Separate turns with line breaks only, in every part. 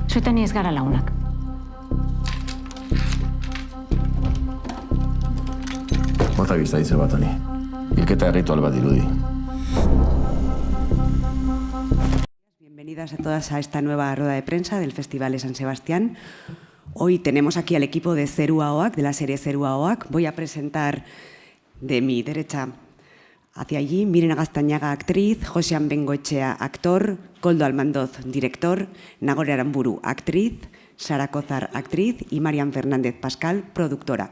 Zuetan ez gara lagunak.
Mota bizta ditze bat honi. Hilketa ritual bat dirudi.
Bienvenidas a todas a esta nueva rueda de prensa del Festival de San Sebastián. Hoy tenemos aquí al equipo de Zerua Oak, de la serie Zerua Oak. Voy a presentar de mi derecha hacia allí Miren Gaztañaga, actriz, Josean Bengoechea, actor, Koldo Almandoz, director, Nagore Aramburu, actriz, Sara Kozar, actriz y Marian Fernández Pascal, productora.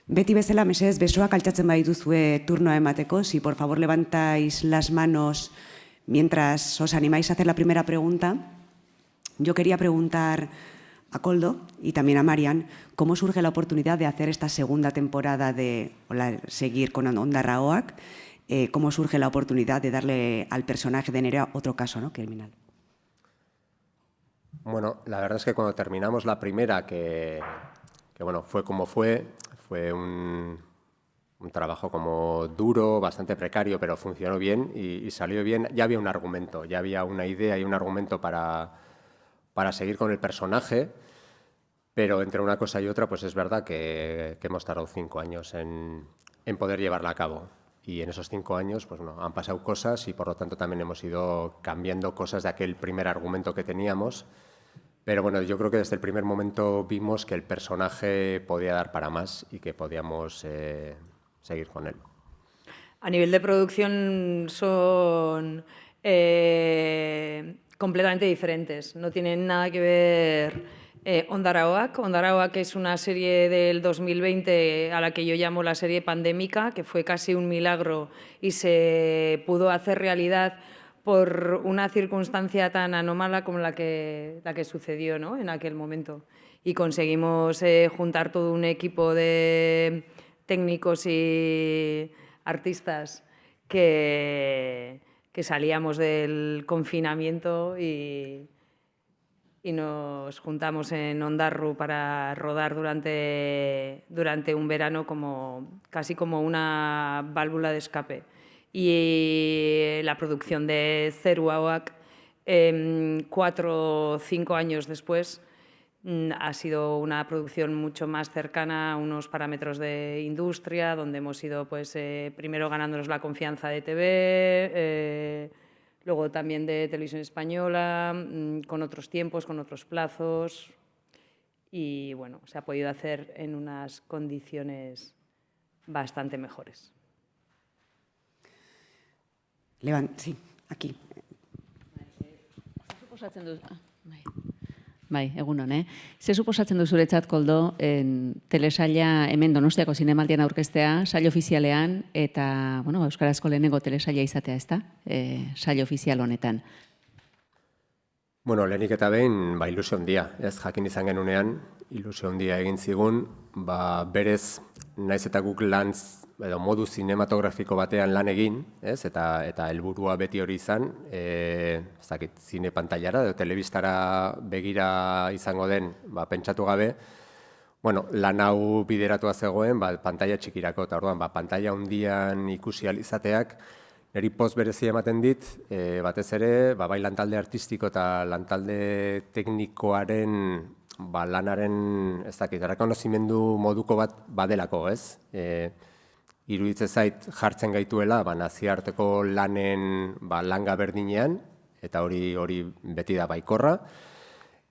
Beti bezala, mesedez, besoak altxatzen badituzue turnoa emateko. Si por favor levantáis las manos mientras os animáis a hacer la primera pregunta. Yo quería preguntar a Koldo y también a Marian cómo surge la oportunidad de hacer esta segunda temporada de seguir con Ondarra Oak, cómo surge la oportunidad de darle al personaje de Nerea otro caso, ¿no?, criminal.
Bueno, la verdad es que cuando terminamos la primera, que bueno, fue como fue un trabajo como duro, bastante precario, pero funcionó bien y salió bien. Ya había un argumento, ya había una idea y un argumento para seguir con el personaje, pero entre una cosa y otra, pues es verdad que hemos tardado 5 años en poder llevarla a cabo. Y en esos 5 años, pues bueno, han pasado cosas y por lo tanto también hemos ido cambiando cosas de aquel primer argumento que teníamos. Pero bueno, yo creo que desde el primer momento vimos que el personaje podía dar para más y que podíamos seguir con él.
A nivel de producción son completamente diferentes, no tienen nada que ver. Ondarra Oak. Ondarra Oak es una serie del 2020 a la que yo llamo la serie pandémica, que fue casi un milagro y se pudo hacer realidad por una circunstancia tan anómala como la que sucedió, ¿no?, en aquel momento. Y conseguimos juntar todo un equipo de técnicos y artistas que salíamos del confinamiento y nos juntamos en Ondarru para rodar durante un verano casi como una válvula de escape. Y la producción de Zerua Oak, 4 o 5 años después, ha sido una producción mucho más cercana a unos parámetros de industria, donde hemos ido pues, primero ganándonos la confianza de TV, luego también de Televisión Española, con otros tiempos, con otros plazos. Y bueno, se ha podido hacer en unas condiciones bastante mejores.
Sí, aquí.
Bai, egunon, Ze suposatzen du zuretzat, Koldo, telesaila hemen Donostiako Zinemaldian aurkeztea, sail ofizialean, eta, bueno, euskarazko lehenengo telesaila izatea, ezta? Sail ofizial honetan.
Bueno, lehenik eta behin, ilusio handia, ez jakin izan genunean, ilusio handia egin zigun, berez, naiz eta guk edo modu zinematografiko batean lan egin, ez? Eta helburua beti hori izan, zine pantailara, edo telebistara begira izango den, pentsatu gabe, bueno, lan hau bideratua zegoen, pantaila txikirako, eta orduan, pantaila handian ikusi izateak, niri poz berezia ematen dit, batez ere, bai lantalde artistiko eta lantalde teknikoaren lanaren, ez dakit, errekonozimendu moduko bat badelako, ez? Iruditze zait jartzen gaituela nazioarteko lanen langa berdinean, eta hori beti da baikorra,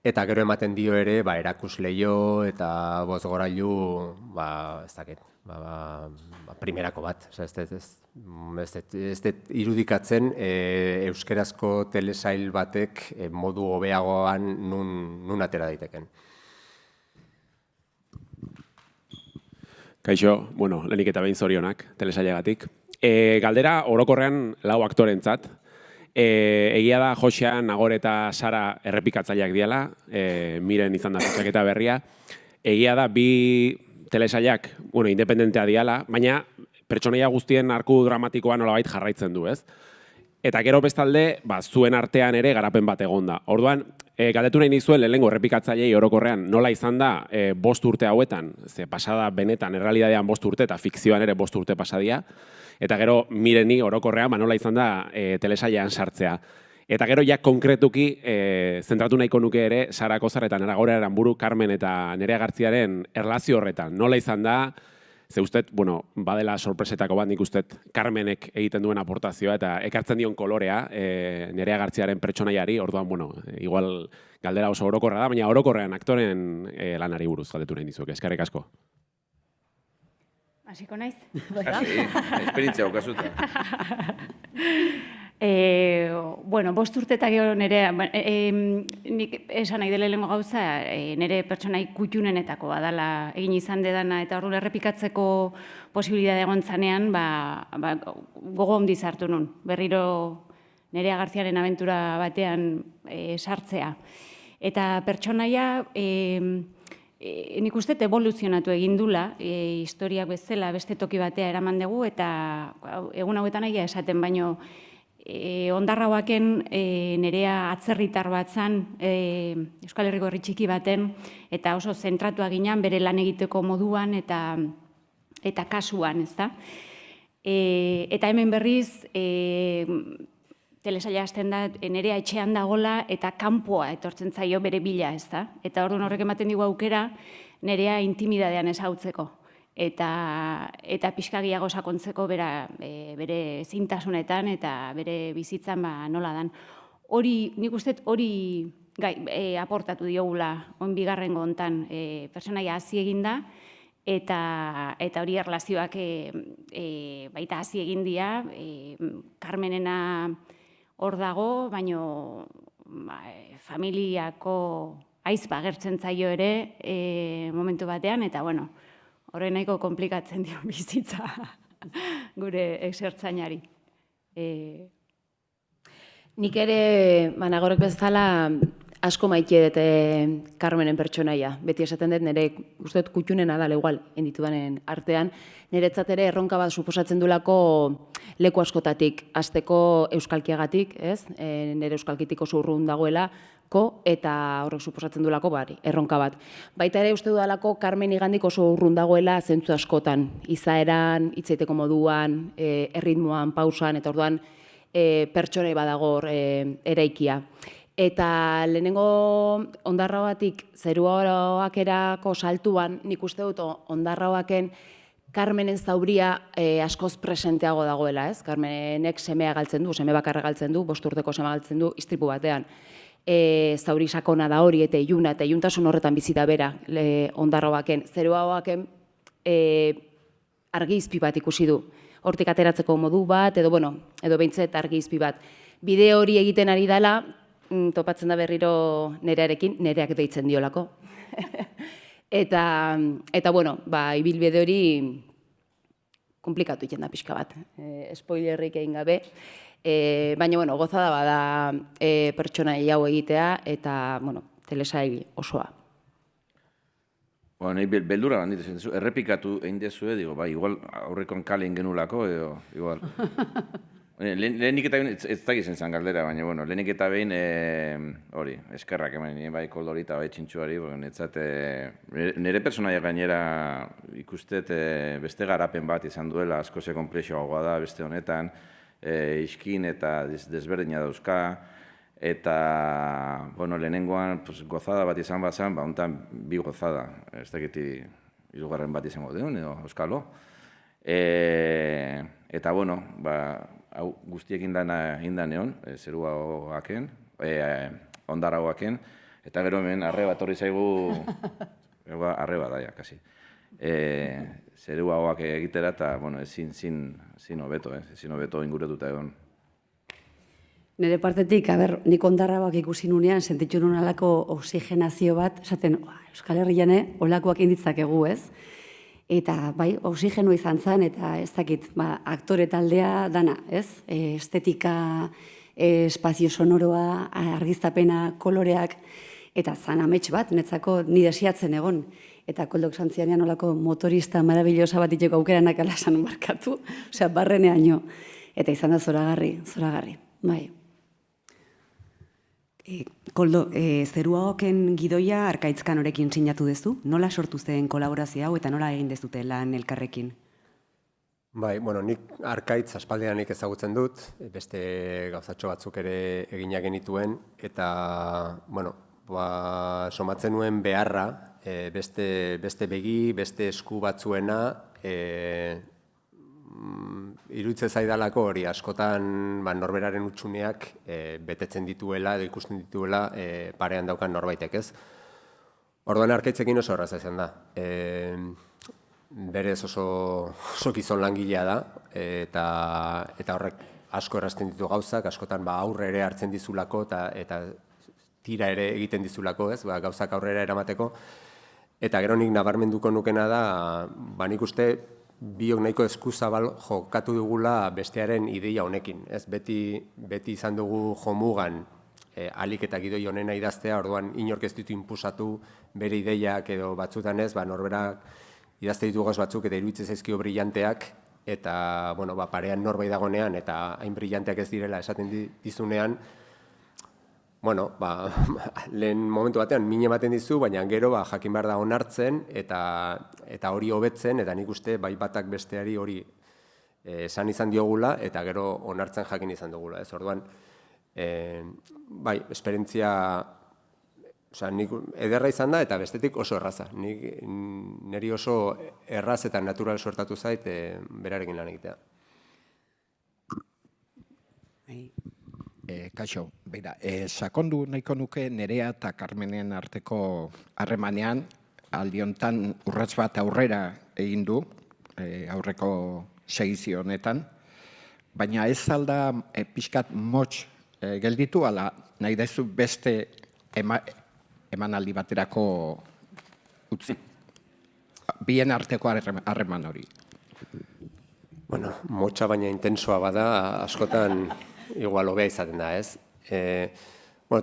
eta gero ematen dio ere erakusleio eta bozgorailu, ez dakit, primerako bat. Ez dut irudikatzen euskerazko telesail batek modu hobeagoan nun atera daiteken.
Kaixo, bueno, lehenik eta behin zorionak, telesailagatik. Galdera orokorrean 4 aktorentzat. Egia da Josean, Nagore eta Sara errepikatzaileak diala, Miren izan da fitxaketa berria. Egia da 2 telesailak, independentea diala, baina pertsonaia guztien arku dramatikoa nolabait jarraitzen du, ez? Eta gero bestalde, zuen artean ere garapen bat egonda. Orduan, galdetu nahi nizuen lehenengo errepikatzailei orokorrean nola izan da 5 urte hauetan, ze pasada benetan, errealidadean 5 urte eta fikzioan ere 5 urte pasadia, eta gero Mireni orokorrean nola izan da telesailean sartzea. Eta gero ja konkretuki zentratu nahiko nuke ere Sara Kozar eta Nera Gaur Aranburu, Carmen eta Nerea Gartziaren erlazio horretan. Nola izan da, ze ustet, bueno, badela sorpresetako bat nik ustet Carmenek egiten duen aportazioa eta ekartzen dion kolorea Nerea Gartziaren pertsonaiari, orduan, bueno, igual galdera oso orokorra da, baina orokorrean aktoren lanari buruz galdetu nahi dizuek, eskerrik asko.
Hasiko naiz?
Esperientzia okazuta.
Bueno, 5 urte eta gero Nerea, nik esan nahi dela lehengo gauza, nire pertsonai kutxunenetako badala egin izan dedana, eta orduan errepikatzeko posibilidade egon zanean, gogo handiz hartu nun. Berriro Nerea Gartziaren abentura batean sartzea. Eta pertsonaia, nik uste evoluzionatu egin dula, historiak bezala beste toki batea eraman dugu, eta egun hauetan egia esaten baino, Ondarrabaken Nerea atzerritar bat zan, Euskal Herriko herri txiki baten, eta oso zentratua ginen bere lan egiteko moduan eta kasuan, ezta? Eta hemen berriz, telesaila hasten da, Nerea etxean dagola eta kanpoa etortzen zaio bere bila, ezta? Eta orduan horrek ematen digu aukera Nerea intimidadean ezautzeko. Eta pixkagiago sakontzeko bere zintasunetan eta bere bizitzan nola dan. Nik uste hori aportatu diogula bigarrengo hontan pertsonaia hazi eginda eta hori erlazioak baita hazi egin dira, Carmenena hor dago, baino familiako aiz bagertzen zaio ere momentu batean, eta bueno, horren nahiko komplikatzen dio bizitza gure exertzainari.
Nik ere, Nagorek bezala, asko maite dut Carmenen pertsonaia. Beti esaten dut, nire uste dut kutxunena da, igual, enditudanen artean, niretzat ere erronka bat suposatzen dulako leku askotatik, hasteko euskalkiagatik, ez? Nire euskalkitik oso urrun dagoela, eta horrek suposatzen duelako erronka bat. Baita ere uste dudalako Carmen igandik oso urrun dagoela zentzu askotan, izaeran, hitzaiteko moduan, erritmoan, pausan, eta orduan pertsonei badago eraikia. Eta lehenengo Ondarrabatik Zeruaoakerako saltuan, nik uste dut Ondarrabaken Carmenen zauria askoz presenteago dagoela, ez? Carmenek semea galtzen du, seme bakarra galtzen du, 5 urteko semea galtzen du, istripu batean. Zauri sakona da hori, eta iluna, eta iluntasun horretan bizi da bera Ondarrabaken. Zeruaoaken argi izpi bat ikusi du. Hortik ateratzeko modu bat, edo behintzet argi izpi bat. Bide hori egiten ari dela, topatzen da berriro Nerearekin, Nereak deitzen diolako. Eta ibilbide hori komplikatu egiten da pixka bat. Spoilerrik egin gabe. Baina, gozada bada pertsonai hau egitea eta, telesail osoa.
Nahi beldura lan ditezen, errepikatu egin dezue, igual aurrekoan kalen genulako, edo, igual. Lehenik eta behin, ez dakizen zan galdera, baina, lehenik eta behin, hori, eskerrak hemen, bai Koldori eta bai Txintxuari, nire personaia gainera ikustet beste garapen bat izan duela, asko ze konplexoagoa da beste honetan, iskin eta desberdina dauzka, eta, lehenengoan gozada bat izan bazan, honetan bi gozada, ez dakiti hirugarren bat izango deun, edo euskalo. Eta, hau guztiekin indan egon, Zeruaoaken, Ondarrabaken, eta gero hemen arreba etorri zaigu, arreba daia, kasi. Zeruaoak egitera eta, ezin hobeto ingurututa egon.
Nire partetik, nik Ondarrabak ikusi nunean, sentitu nun alako oxigenazio bat, esaten, Euskal Herrian olakoak inditzakegu, ez? Eta, oxigeno izan zen, eta ez dakit, aktore taldea dana, ez? Estetika, espazio sonoroa, argiztapena, koloreak, eta zan amets bat, netzako ni desiatzen egon. Eta Koldok santzianean olako motorista marabillosa bat itxeko aukeranak alasan markatu, osea, barreneaino. Eta izan da zoragarri, bai.
Koldo, Zeruaoken gidoia Arkaitzkan horekin sinatu duzu? Nola sortu zen kolaborazio hau eta nola egin dezute lan elkarrekin?
Bai, bueno, nik Arkaitz aspaldidanik ezagutzen dut, beste gauzatxo batzuk ere eginak genituen, eta, bueno, somatzen nuen beharra, beste begi, beste esku batzuena, iruditzen zaidalako hori, askotan norberaren utxuneak betetzen dituela, edo ikusten dituela parean daukan norbaitek, ez? Orduan Arkaitzekin oso horraz izan da. Berez oso gizon langilea da, eta horrek asko errazten ditu gauzak, askotan aurre ere hartzen dizulako, eta tira ere egiten dizulako, ez, gauzak aurrera eramateko. Eta gero nik nabarmenduko nukena da, nik uste biok nahiko eskuzabal jokatu dugula bestearen ideia honekin. Ez, beti izan dugu jomugan alik eta gidoi honena idaztea, orduan inork ez ditu inpusatu bere ideiak edo batzutan ez, norberak idazte ditu gauz batzuk eta iruditzen zaizkio brillanteak, eta parean norbait dagonean eta hain brillanteak ez direla esaten dizunean, lehen momentu batean min ematen dizu, baina gero jakin behar da onartzen eta hori hobetzen, eta nik uste bai batak besteari hori esan izan diogula, eta gero onartzen jakin izan dugula. Orduan, bai, esperientzia ederra izan da, eta bestetik oso erraza. Niri oso erraz eta natural suertatu zait berarekin lan egitea.
Kaixo, beira, sakondu nahiko nuke Nerea eta Carmenen arteko harremanean, aldiontan urrats bat aurrera egin du, aurreko segizio honetan, baina ez alda pixkat motx gelditu, ala nahi daizu beste emanaldi baterako utzi. Bien arteko harreman hori.
Bueno, motxa baina intensoa bada, askotan igual hobea izaten da, ez?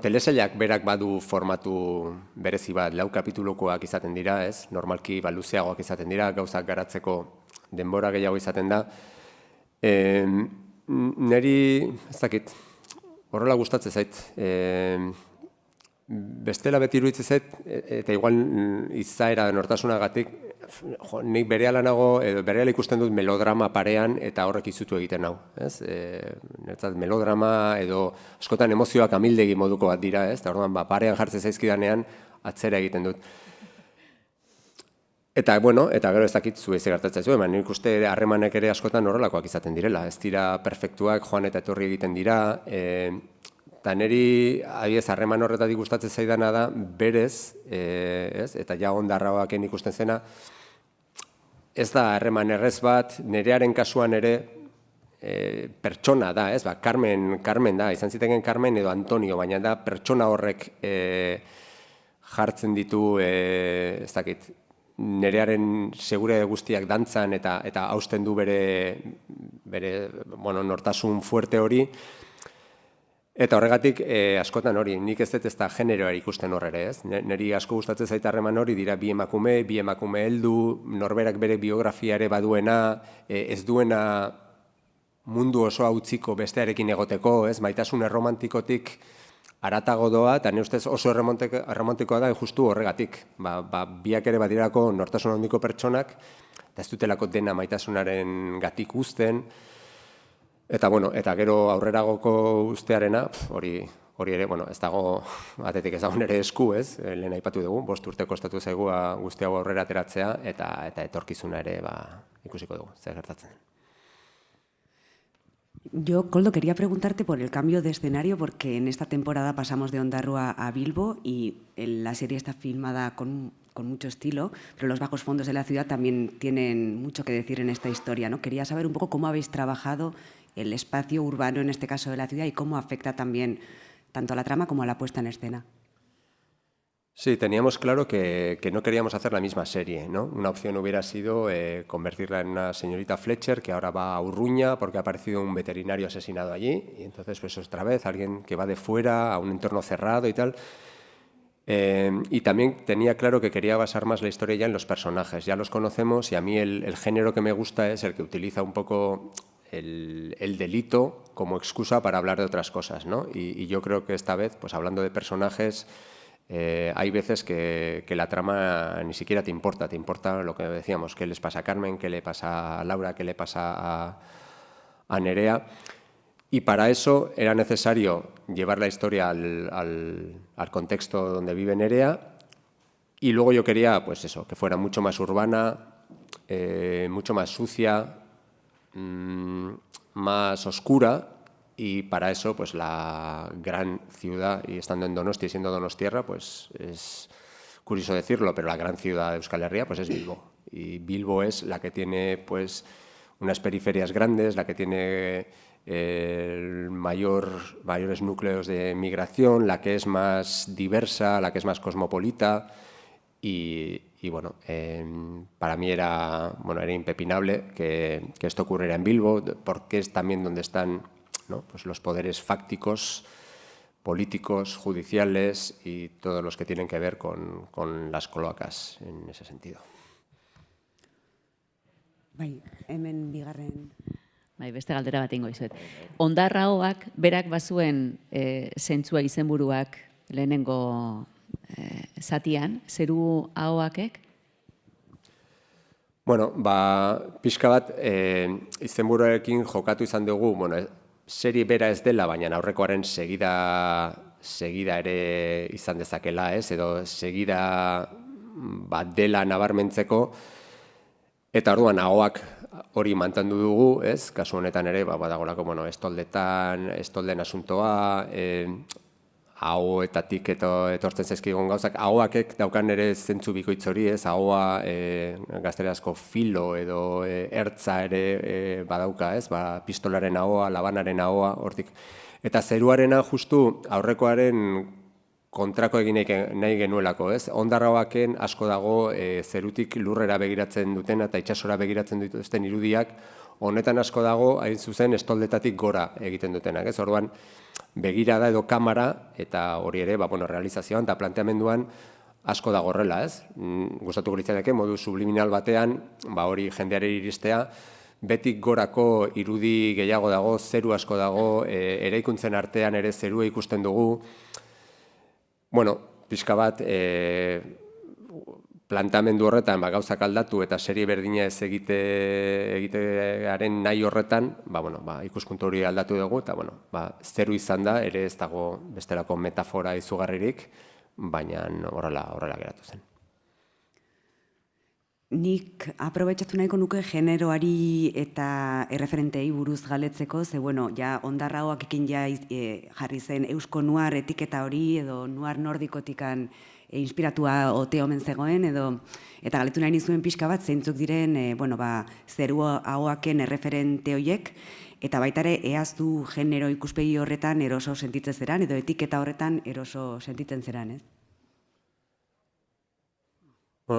Telesailak berak badu formatu berezi bat, 4 kapitulukoak izaten dira, ez? Normalki luzeagoak izaten dira, gauzak garatzeko denbora gehiago izaten da. Neri, ez dakit, horrela gustatzen zait, bestela beti iruditzen zait, eta igual izaera nortasunagatik, nik berehala nago, edo berehala ikusten dut melodrama parean, eta horrek izutu egiten nau. Nertzat melodrama edo askotan emozioak amildegi moduko bat dira, eta orduan parean jartzen zaizkidanean atzera egiten dut. Eta gero ez dakit zu ez gertatzen zuen, nik uste harremanek ere askotan horrelakoak izaten direla. Ez dira perfektuak, joan eta etorri egiten dira, eta niri harreman horretatik gustatzen zaidana da, berez, eta ja ondarrabaken ikusten zena, ez da harreman errez bat, Nerearen kasuan ere pertsona da, Carmen da, izan ziteken Carmen edo Antonio, baina da pertsona horrek jartzen ditu, ez dakit, Nerearen segure guztiak dantzan eta hausten du bere nortasun fuerte hori. Eta horregatik, askotan hori, nik ez dut ez da generoa ikusten horre, ez? Neri asko gustatzen zait harreman hori, dira bi emakume heldu, norberak bere biografia ere baduena, ez duena mundu oso utziko bestearekin egoteko, ez? Maitasun erromantikotik haratago doa, eta nire ustez oso erromantikoa da justu horregatik. Biak ere badirako nortasun handiko pertsonak, eta ez dutelako dena maitasunaren gatik uzten, eta gero aurreragoko ustearena, hori ere, ez dago, atetik ez dago nire esku, ez? Lehen aipatu dugu, 5 urte kostatu zaigua guzti hau aurrera ateratzea, eta etorkizuna ere ikusiko dugu, zer gertatzen.
Yo, Koldo, quería preguntarte por el cambio de escenario, porque en esta temporada pasamos de Ondarroa a Bilbo y la serie está filmada con mucho estilo, pero los bajos fondos de la ciudad también tienen mucho que decir en esta historia, ¿no? Quería saber un poco cómo habéis trabajado el espacio urbano, en este caso de la ciudad, y cómo afecta también tanto a la trama como a la puesta en escena.
Sí, teníamos claro que no queríamos hacer la misma serie, ¿no? Una opción hubiera sido convertirla en una señorita Fletcher que ahora va a Urruña porque ha aparecido un veterinario asesinado allí, y entonces pues otra vez alguien que va de fuera a un entorno cerrado y tal. Y también tenía claro que quería basar más la historia ya en los personajes, ya los conocemos, y a mí el género que me gusta es el que utiliza un poco el delito como excusa para hablar de otras cosas, ¿no? Y yo creo que esta vez, pues hablando de personajes, hay veces que la trama ni siquiera te importa lo que decíamos, qué les pasa a Carmen, qué le pasa a Laura, qué le pasa a Nerea. Y para eso era necesario llevar la historia al contexto donde vive Nerea. Y luego yo quería, pues eso, que fuera mucho más urbana, mucho más sucia, más oscura. Y para eso, pues la gran ciudad, y estando en Donosti, siendo donostiarra, pues es curioso decirlo, pero la gran ciudad de Euskal Herria, pues es Bilbo. Y Bilbo es la que tiene, pues, unas periferias grandes, la que tiene mayores núcleos de migración, la que es más diversa, la que es más cosmopolita. Y bueno, para mí era impepinable que esto ocurriera en Bilbo, porque es también donde están, ¿no?, pues los poderes fácticos, políticos, judiciales y todos los que tienen que ver con las cloacas en ese sentido.
Bai, hemen bigarren.
Bai, beste galdera bat ingo izuet. Ondarraoak berak bazuen zentzua izenburuak lehenengo zatian, zeru ahoakek?
Bueno, pixka bat izenburuarekin jokatu izan dugu, serie bera ez dela, baina aurrekoaren segida ere izan dezakela, edo segida bat dela nabarmentzeko, eta orduan ahoak hori mantendu dugu, kasu honetan ere, badagolako, estolden asuntoa, ahoetatik etortzen zaizkigun gauzak, ahoakek daukan ere zentzu bikoitz hori, ahoa gaztelerazko filo edo ertza ere badauka, pistolaren ahoa, labanaren ahoa, hortik. Eta zeruarena justu aurrekoaren kontrako egin nahi genuelako, Ondarraoaken asko dago zerutik lurrera begiratzen duten eta itsasora begiratzen dituzten irudiak, honetan asko dago, hain zuzen, estoldetatik gora egiten dutenak, orduan, begirada edo kamera, eta hori ere, realizazioan eta planteamenduan asko dago horrela, Gustatuko litzaidake modu subliminal batean, hori jendeari iristea, betik gorako irudi gehiago dago, zeru asko dago, eraikuntzen artean ere zerua ikusten dugu. Pixka bat, plantamendu horretan gauzak aldatu eta serie berdina ez egitearen nahi horretan, ikuspuntu hori aldatu dugu, eta zeru izan da, ere ez dago bestelako metafora izugarririk, baina horrela geratu zen.
Nik aprobetxatu nahiko nuke generoari eta erreferentei buruz galetzeko, ze ja Ondarraoak ekin jarri zen eusko nuar etiketa hori edo nuar nordikotikan inspiratua ote omen zegoen, eta galetu nahi nizuen pixka bat, zeintzuk diren zeru ahoaken erreferente horiek, eta baita ere ehaztu genero ikuspegi horretan eroso sentitzen zeran, edo etiketa horretan eroso sentitzen zeran, ez?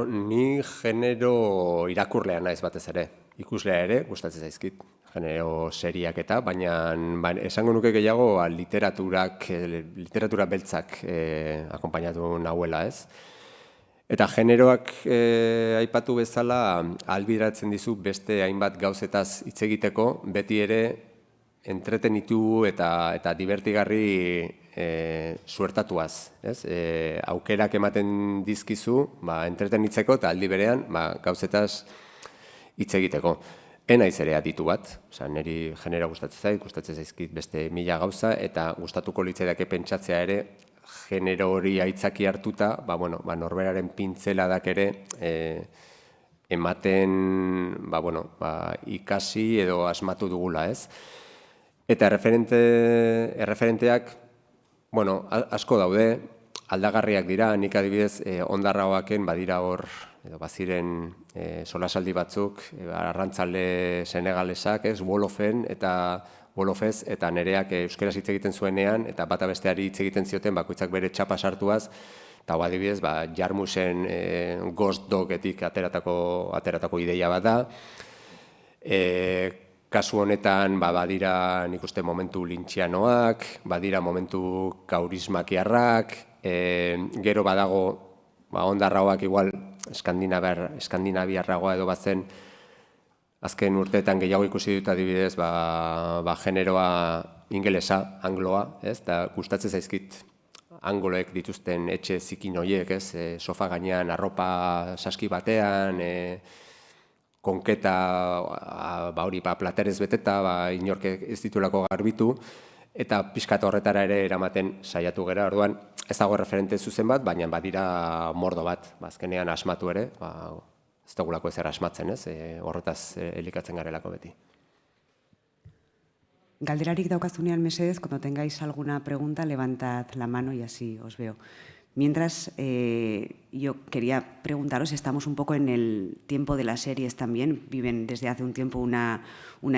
Ni genero irakurlea naiz batez ere, ikuslea ere, gustatzen zaizkit, genero seriak eta, baina esango nuke gehiago literatura beltzak akonpainatu nahuela, Eta generoak aipatu bezala ahalbideratzen dizu beste hainbat gauzetaz hitz egiteko, beti ere entretenitu eta divertigarri suertatuaz, aukerak ematen dizkizu, entretenitzeko eta aldi berean gauzetaz hitz egiteko. Naiz ere aditu bat, niri genero gustatzen zaizkit beste 1000 gauza, eta gustatuko litzaidake pentsatzea ere, genero hori aitzaki hartuta, norberaren pintzeladak ere ematen ikasi edo asmatu dugula, Eta erreferenteak, asko daude, aldagarriak dira, nik adibidez Ondarraoaken badira hor, edo baziren solasaldi batzuk, arrantzale senegalesak, Wolofen eta Wolofez, eta Nereak euskeraz hitz egiten zuenean, eta bata besteari hitz egiten zioten, bakoitzak bere txapa sartuaz, eta adibidez, Jarmusen Ghost Dogetik ateratako ideia bat da. Kasu honetan, badira nik uste momentu lintxianoak, badira momentu kaurismakiarrak, gero badago Ondarraoak igual eskandinaviarragoa edo bazen, azken urteetan gehiago ikusi dut adibidez, generoa ingelesa, angloa, eta gustatzen zaizkit angoloek dituzten etxe zikin horiek, ez, sofa gainean, arropa saski batean, konketa, hori, platerez beteta, inork ez ditulako garbitu, eta pixkat horretara ere eramaten saiatu gera, orduan ez dago referente zuzen bat, baina badira mordo bat, azkenean asmatu ere, ez dugulako ezer asmatzen, ez, horretaz elikatzen garelako beti.
Galderarik daukazunean, mesedez, cuando tengáis alguna pregunta, levantad la mano y así os veo. Mientras, yo quería preguntaros, estamos un poco en el tiempo de las series también, viven desde hace un tiempo una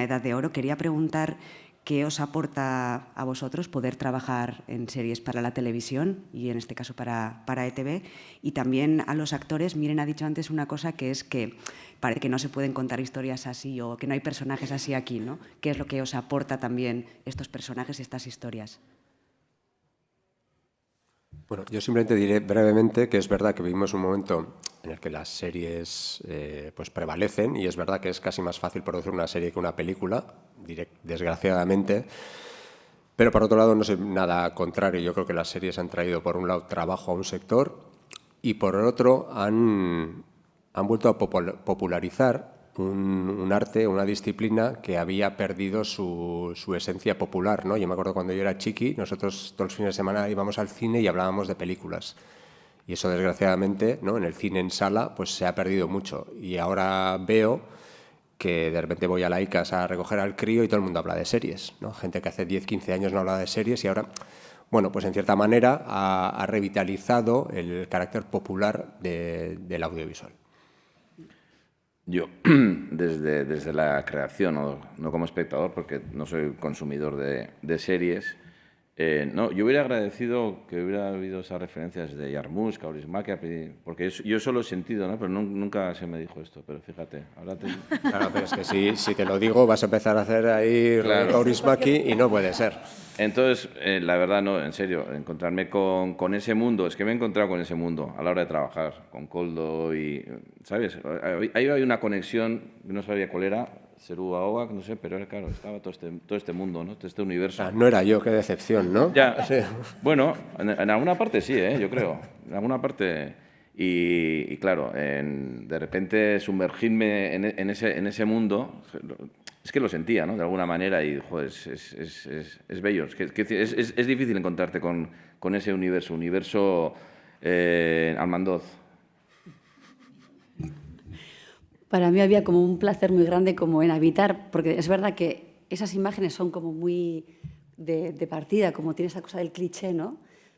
edad de oro. Quería preguntar qué os aporta a vosotros poder trabajar en series para la televisión y en este caso para ETV, y también a los actores. Miren ha dicho antes una cosa, que es que parece que no se pueden contar historias así o que no hay personajes así aquí, ¿no? ¿Qué es lo que os aporta también estos personajes y estas historias?
Bueno, yo simplemente diré brevemente que es verdad que vivimos un momento en el que las series pues prevalecen, y es verdad que es casi más fácil producir una serie que una película, desgraciadamente, pero por otro lado no soy nada contrario. Yo creo que las series han traído por un lado trabajo a un sector y por el otro han vuelto a popularizar un arte, una disciplina que había perdido su esencia popular, ¿no? Yo me acuerdo cuando yo era chiqui, nosotros todos los fines de semana íbamos al cine y hablábamos de películas. Y eso, desgraciadamente, ¿no?, en el cine en sala, pues se ha perdido mucho. Y ahora veo que de repente voy a la ICAS a recoger al crío y todo el mundo habla de series, ¿no? Gente que hace 10, 15 años no hablaba de series y ahora, bueno, pues en cierta manera ha revitalizado el carácter popular del audiovisual.
Yo, desde la creación, no como espectador, porque no soy consumidor de series, no, yo hubiera agradecido que hubiera habido esas referencias de Jarmusch, Kaurismäki, porque yo solo he sentido, ¿no? Pero nunca se me dijo esto, pero fíjate. Ahora
Claro, pero es que si te lo digo vas a empezar a hacer ahí Kaurismäki y no puede ser.
Entonces, la verdad, no, en serio, encontrarme con ese mundo, es que me he encontrado con ese mundo a la hora de trabajar, con Koldo y, ¿sabes? Ahí hay una conexión, no sabía cuál era, Zerua Ahoak, no sé, pero claro, estaba todo este mundo, ¿no? Todo este universo.
No era yo, qué decepción, ¿no?
Ya,
sí.
Bueno, en alguna parte sí, yo creo, en alguna parte. Y claro, de repente sumergirme en ese mundo, es que lo sentía, ¿no?, de alguna manera, y joder, es bello. Es difícil encontrarte con ese universo Almandoz.
Para mí había como un placer muy grande como en habitar, porque es verdad que esas imágenes son como muy de partida, como tiene esa cosa del cliché, ¿no?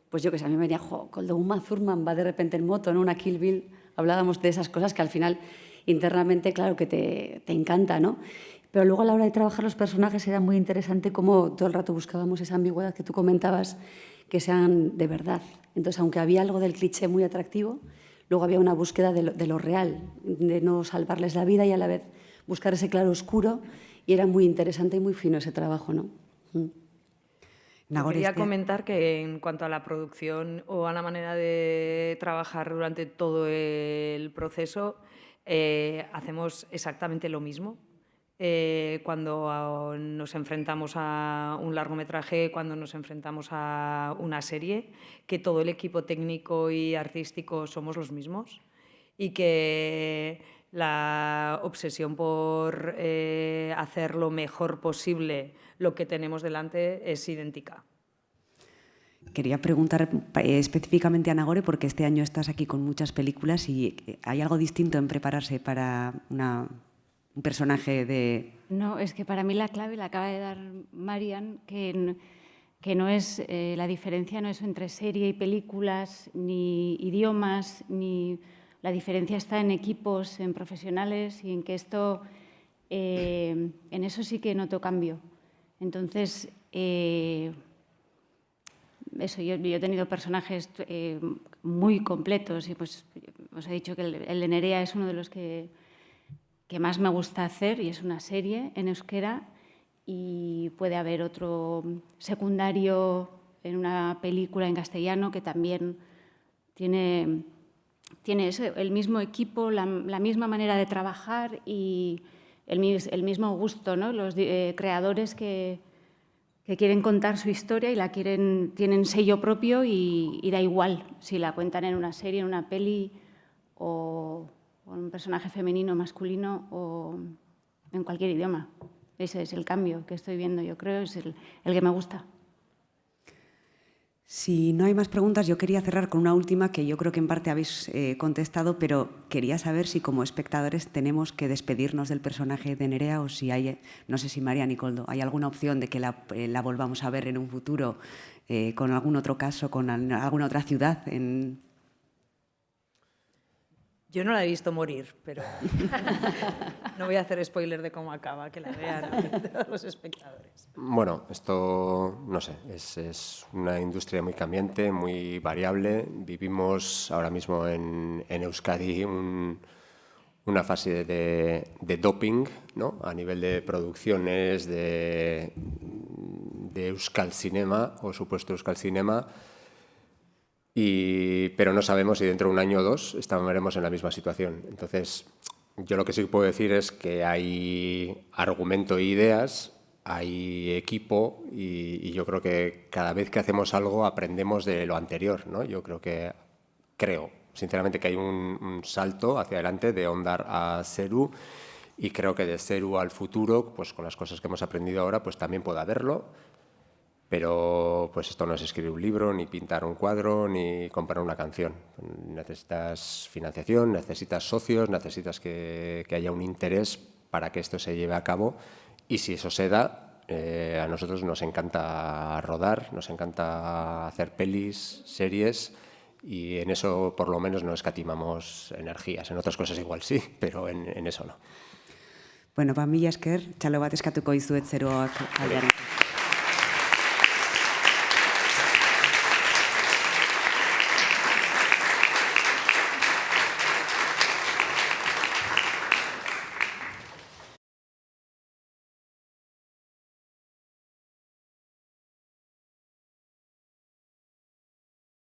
Pues yo que sé, a mí me venía, Koldo Uma Thurman va de repente en moto, ¿no?, una Kill Bill, hablábamos de esas cosas que al final internamente, claro, que te encanta, ¿no? Pero luego a la hora de trabajar los personajes era muy interesante cómo todo el rato buscábamos esa ambigüedad que tú comentabas, que sean de verdad. Entonces, aunque había algo del cliché muy atractivo, luego había una búsqueda de lo real, de no salvarles la vida y a la vez buscar ese claro oscuro, y era muy interesante y muy fino ese trabajo, ¿no?
Quería comentar que en cuanto a la producción o a la manera de trabajar durante todo el proceso, hacemos exactamente lo mismo. Cuando nos enfrentamos a un largometraje, cuando nos enfrentamos a una serie, que todo el equipo técnico y artístico somos los mismos y que la obsesión por hacer lo mejor posible lo que tenemos delante es idéntica.
Quería preguntar específicamente a Nagore, porque este año estás aquí con muchas películas y ¿hay algo distinto en prepararse para un personaje de...?
No, es que para mí la clave la acaba de dar Marian, que no es, la diferencia no es entre serie y películas, ni idiomas, ni... La diferencia está en equipos, en profesionales, y en que esto, en eso sí que noto cambio. Entonces, eso, yo he tenido personajes muy completos, y pues os he dicho que el de Nerea es uno de los que más me gusta hacer, y es una serie en euskera, y puede haber otro secundario en una película en castellano que también tiene el mismo equipo, la misma manera de trabajar y el mismo gusto, ¿no? Los creadores que que quieren contar su historia y tienen sello propio y da igual si la cuentan en una serie, en una peli o en un personaje femenino, masculino o en cualquier idioma. Ese es el cambio que estoy viendo, yo creo, es el que me gusta.
Si no hay más preguntas, yo quería cerrar con una última que yo creo que en parte habéis contestado, pero quería saber si como espectadores tenemos que despedirnos del personaje de Nerea o si hay, no sé si María Nicoldo, ¿hay alguna opción de que la volvamos a ver en un futuro con algún otro caso, con alguna otra ciudad?
Yo no la he visto morir, pero no voy a hacer spoiler de cómo acaba, que la vean todos los espectadores.
Bueno, esto, no sé, es una industria muy cambiante, muy variable. Vivimos ahora mismo en Euskadi una fase de doping, ¿no? A nivel de producciones de Euskal Cinema o supuesto Euskal Cinema. Pero no sabemos si dentro de un año o dos estaremos en la misma situación. Entonces, yo lo que sí puedo decir es que hay argumento e ideas, hay equipo y yo creo que cada vez que hacemos algo aprendemos de lo anterior, ¿no? Yo creo sinceramente que hay un salto hacia adelante de Ondar a Zeru y creo que de Zeru al futuro, pues con las cosas que hemos aprendido ahora, pues también puede haberlo. Pero pues esto no es escribir un libro, ni pintar un cuadro, ni comprar una canción. Necesitas financiación, necesitas socios, necesitas que haya un interés para que esto se lleve a cabo. Y si eso se da, a nosotros nos encanta rodar, nos encanta hacer pelis, series, y en eso por lo menos no escatimamos energías. En otras cosas igual sí, pero en eso no.
Bueno, mila esker, txalo bat eskatuko dizuet Zeruaoak aldean.